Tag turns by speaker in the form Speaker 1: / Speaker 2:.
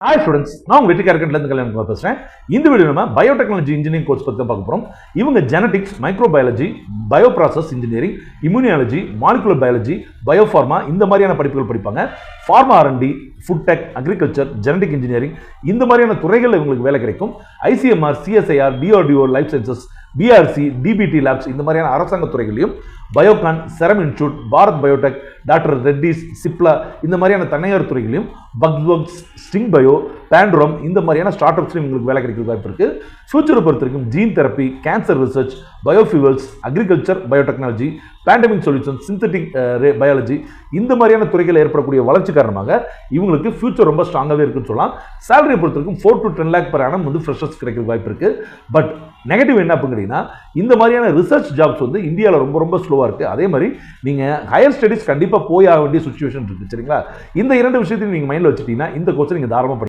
Speaker 1: Hi students, நான் வெற்றிக்காரர்கிட்ட கல்யாணம் பேசுறேன். இந்த வீடியோ நம்ம பயோடெக்னாலஜி இன்ஜினியரிங் கோர்ஸ் பத்தி பார்க்க போறோம். இவங்க genetics, microbiology, bioprocess engineering, immunology, molecular biology, biopharma இந்த மாதிரியான படிப்புகள் படிப்பாங்க. Pharma R&D, food tech, agriculture, genetic engineering இந்த மாதிரியான துறைகளில் இவங்களுக்கு வேலை கிடைக்கும். ICMR, CSIR, DRDO, life sciences, BRC, DBT labs இந்த மாதிரியான அரசாங்க துறைகளையும் பயோகான், செரம் இன்ஸ்டியூட், பாரத் பயோடெக், டாக்டர் ரெட்டிஸ், சிப்லா இந்த மாதிரியான தனியார் துறைகளையும் பக்ஸ்வர்க்ஸ், ஸ்டிங் பயோ, பேண்ட்ரோம் இந்த மாதிரியான ஸ்டார்ட் அப்ஸ்லையும் உங்களுக்கு வேலை கிடைக்கிற வாய்ப்பு இருக்கு. ஃபியூச்சரை பொறுத்த வரைக்கும் gene therapy, cancer research, biofuels, agriculture, biotechnology, pandemic solution, synthetic biology இந்த மாதிரியான துறைகள் ஏற்படக்கூடிய வளர்ச்சி காரணமாக இவங்களுக்கு ஃபியூச்சர் ரொம்ப ஸ்ட்ராங்காகவே இருக்குன்னு சொல்லலாம். சேலரியை பொறுத்த வரைக்கும் 4 to 10 lakh per annum வந்து ஃப்ரெஷர்ஸ் கிடைக்கிற வாய்ப்பு இருக்கு. பட் நெகட்டிவ் என்ன அப்படின்னா இந்த மாதிரியான ரிசர்ச் ஜாப்ஸ் வந்து இந்தியாவில் ரொம்ப ரொம்ப ஸ்லோவாக இருக்கு. அதே மாதிரி நீங்கள் ஹையர் ஸ்டடீஸ் கண்டிப்பாக போய் ஆக வேண்டிய சுச்சுவேஷன் இருக்கு. சரிங்களா? இந்த இரண்டு விஷயத்தையும் நீங்கள் மைண்டில் வச்சுட்டீங்கன்னா இந்த கோர்ஸை நீங்கள் தாராளமாக